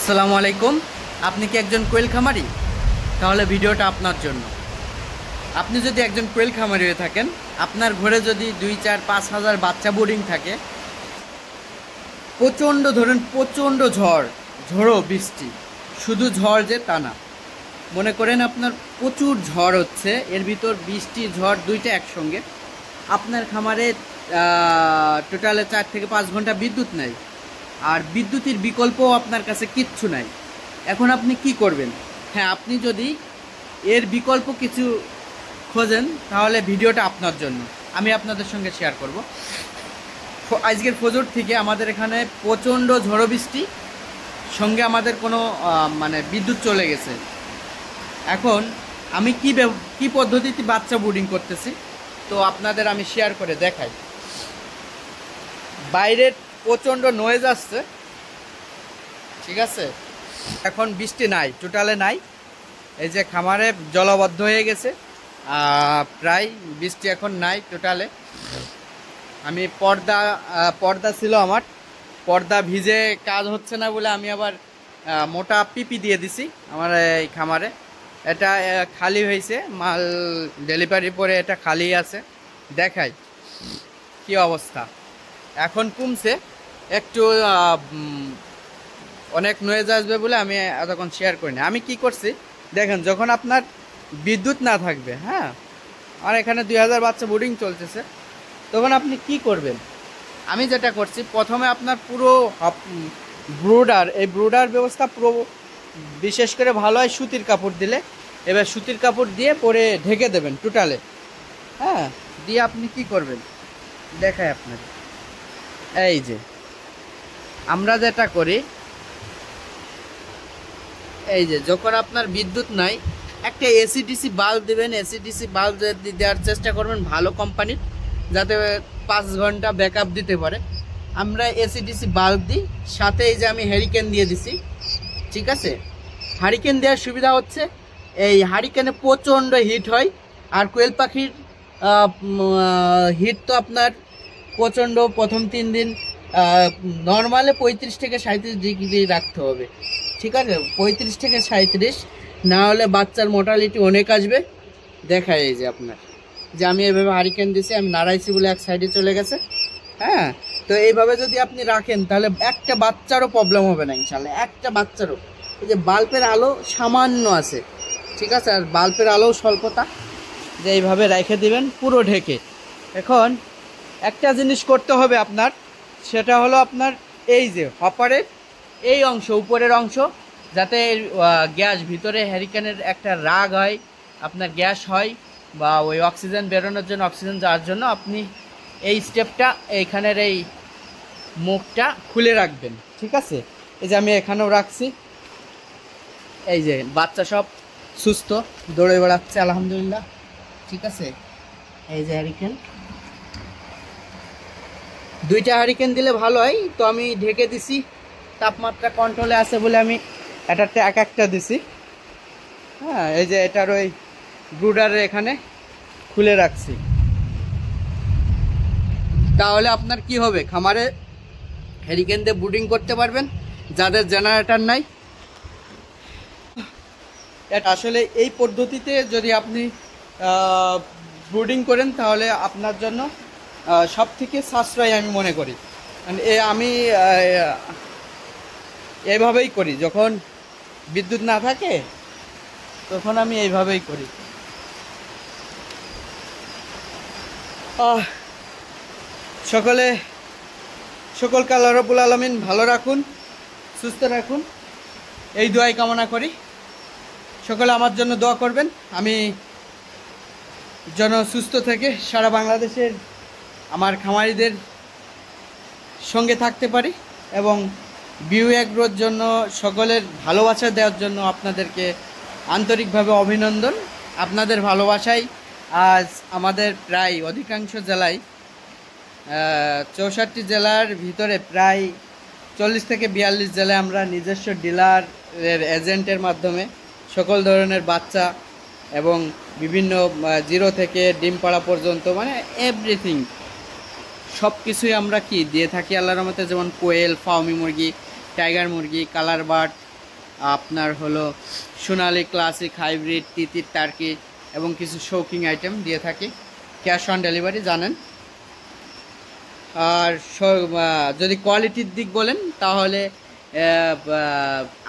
আসসালামু আলাইকুম। আপনি কি একজন কোয়েল খামারি? তাহলে ভিডিওটা আপনার জন্য। আপনি যদি একজন কোয়েল খামারি হয়ে থাকেন, আপনার ঘরে যদি 2, 4, 5 হাজার বাচ্চা বোর্ডিং থাকে, প্রচণ্ড ঝড়ো বৃষ্টি, শুধু ঝড় যে তা না, মনে করেন আপনার প্রচুর ঝড় হচ্ছে, এর ভিতর বৃষ্টি ঝড় দুইটা একসঙ্গে, আপনার খামারে টোটালে 4 থেকে 5 ঘন্টা বিদ্যুৎ নেই, আর বিদ্যুতের বিকল্পও আপনার কাছে কিচ্ছু নাই। এখন আপনি কি করবেন? হ্যাঁ, আপনি যদি এর বিকল্প কিছু খোঁজেন তাহলে ভিডিওটা আপনার জন্য। আমি আপনাদের সঙ্গে শেয়ার করব। আজকের ফজর থেকে আমাদের এখানে প্রচণ্ড ঝড়ো বৃষ্টি, সঙ্গে আমাদের কোনো বিদ্যুৎ চলে গেছে। এখন আমি কি পদ্ধতিতে বাচ্চা বোর্ডিং করতেছি তো আপনাদের আমি শেয়ার করে দেখাই। বাইরের প্রচণ্ড নয়েজ আসছে, ঠিক আছে? এখন বৃষ্টি নাই, টোটালে নাই। এই যে খামারে জলবদ্ধ হয়ে গেছে, প্রায় বৃষ্টি এখন নাই টোটালে। আমি পর্দা ছিল আমার, পর্দা ভিজে কাজ হচ্ছে না বলে আমি আবার মোটা পিপি দিয়ে দিছি আমার এই খামারে। এটা খালি হয়েছে, মাল ডেলিভারি পরে এটা খালি আছে। দেখাই কি অবস্থা। এখন কমছে একটু, অনেক নয়েজ আসবে বলে আমি এতক্ষণ শেয়ার করিনি। আমি কি করছি দেখেন, যখন আপনার বিদ্যুৎ না থাকবে, হ্যাঁ, আর এখানে 2000 বাচ্চা বোর্ডিং চলতেছে, তখন আপনি কি করবেন? আমি যেটা করছি, প্রথমে আপনার পুরো এই ব্রুডার ব্যবস্থা পুরো বিশেষ করে ভালো হয় সুতির কাপড় দিলে। এবার সুতির কাপড় দিয়ে পরে ঢেকে দেবেন টোটালে, হ্যাঁ। দিয়ে আপনি কি করবেন দেখাই আপনাকে। এই যে আমরা যেটা করি, এই যে যখন আপনার বিদ্যুৎ নাই, একটা এসিডিসি বাল্ব দেবেন। এসিডিসি বাল্ব দেওয়ার চেষ্টা করবেন ভালো কোম্পানির, যাতে 5 ঘন্টা ব্যাকআপ দিতে পারে। আমরা এসিডিসি বাল্ব দিই, সাথে এই যে আমি হ্যারিকেন দিয়ে দিছি, ঠিক আছে? হ্যারিকেন দেওয়ার সুবিধা হচ্ছে, এই হ্যারিকেনে প্রচণ্ড হিট হয়, আর কোয়েল পাখির হিট তো আপনার প্রচণ্ড। প্রথম 3 দিন নর্মালে 35 থেকে 37 ডিগ্রি রাখতে হবে, ঠিক আছে? 35 থেকে 37, না হলে বাচ্চার মোর্টালিটি অনেক আসবে। দেখায় এই যে আপনার, যে আমি এভাবে হারিকেন দিছি, আমি নাড়াইছি বলে এক সাইডে চলে গেছে, হ্যাঁ। তো এইভাবে যদি আপনি রাখেন তাহলে একটা বাচ্চারও প্রবলেম হবে না ইনশাল্লাহ, একটা বাচ্চারও। এই যে বাল্বের আলো সামান্য আছে, ঠিক আছে, আর বাল্বের আলোও স্বল্পতা, যে এইভাবে রেখে দিবেন পুরো ঢেকে। এখন একটা জিনিস করতে হবে আপনার, সেটা হলো আপনার এই যে হপারের এই অংশ, উপরের অংশ, যাতে গ্যাস ভিতরে হ্যারিকেনের একটা রাগ হয়, আপনার গ্যাস হয়, বা ওই অক্সিজেন বেরোনোর জন্য, অক্সিজেন যাওয়ার জন্য আপনি এই স্টেপটা, এইখানের এই মুখটা খুলে রাখবেন, ঠিক আছে? এই যে আমি এখানেও রাখছি। এই যে বাচ্চা সব সুস্থ, দৌড়ে বেড়াচ্ছে আলহামদুলিল্লাহ, ঠিক আছে? এই যে হ্যারিকেন, 2টা হ্যারিকেন দিলে ভালো হয়। তো আমি ঢেকে দিছি, তাপমাত্রা কন্ট্রোলে আছে বলে আমি এটাতে একটা দিছি, হ্যাঁ। এই যে এটার ওই ব্রুডারে এখানে খুলে রাখছি। তাহলে আপনার কি হবে, খামারে হ্যারিকেন দিয়ে ব্রুডিং করতে পারবেন, যাদের জেনারেটর নাই। এটা আসলে এই পদ্ধতিতে যদি আপনি ব্রুডিং করেন তাহলে আপনার জন্য সব থেকে সাশ্রয় আমি মনে করি। আমি এইভাবেই করি, যখন বিদ্যুৎ না থাকে তখন আমি এইভাবেই করি। সকলকে আল্লাহ রাব্বুল আলামিন ভালো রাখুন, সুস্থ রাখুন, এই দোয়াই কামনা করি। সকলে আমার জন্য দোয়া করবেন, আমি যেন সুস্থ থেকে সারা বাংলাদেশের আমার খামারিদের সঙ্গে থাকতে পারি, এবং বিউ এগ্রোর জন্য সকলের ভালোবাসা দেওয়ার জন্য আপনাদেরকে আন্তরিকভাবে অভিনন্দন। আপনাদের ভালোবাসায় আজ আমাদের প্রায় অধিকাংশ জেলায়, 64 জেলার ভিতরে প্রায় 40 থেকে 42 জেলায় আমরা নিজস্ব ডিলারের এজেন্টের মাধ্যমে সকল ধরনের বাচ্চা এবং বিভিন্ন 0 থেকে ডিম পাড়া পর্যন্ত, মানে এভরিথিং, সব কিছুই আমরা কি দিয়ে থাকি আল্লাহর রহমতে। যেমন কোয়েল, ফার্মি মুরগি, টাইগার মুরগি, কালার বার্ড, আপনার হলো সোনালি, ক্লাসিক, হাইব্রিড, তিতির, টার্কি এবং কিছু শৌকিং আইটেম দিয়ে থাকি। ক্যাশ অন ডেলিভারি জানেন। আর যদি কোয়ালিটির দিক বলেন তাহলে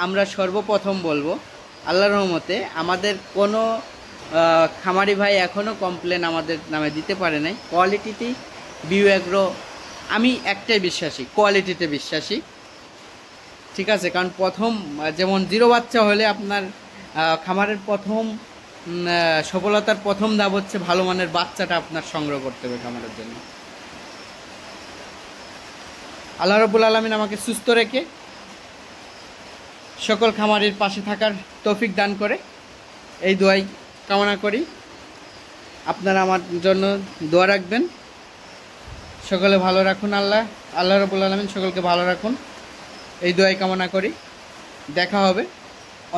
আমরা সর্বপ্রথম বলবো আল্লাহর রহমতে আমাদের কোনো খামারি ভাই এখনও কমপ্লেন আমাদের নামে দিতে পারে নাই। কোয়ালিটিতেই বিউ এগ্রো, আমি একটাই বিশ্বাসী, কোয়ালিটিতে বিশ্বাসী। ঠিক আছে, কারণ প্রথম যেমন জিরো বাচ্চা হলে আপনার খামারের প্রথম সফলতার প্রথম ধাপ হচ্ছে ভালো মানের বাচ্চাটা আপনার সংগ্রহ করতে হবে খামারের জন্য। আল্লাহ রাব্বুল আলামিন আমাকে সুস্থ রেখে সকল খামারির পাশে থাকার তৌফিক দান করে এই দোয়াই কামনা করি। আপনারা আমার জন্য দোয়া রাখবেন। সকলে ভালো রাখুন, আল্লাহ রাব্বুল আলামিন সকলকে ভালো রাখুন, এই দোয়াই কামনা করি। দেখা হবে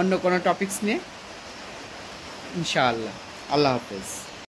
অন্য কোনো টপিকস নিয়ে ইনশাআল্লাহ। আল্লাহ হাফেজ।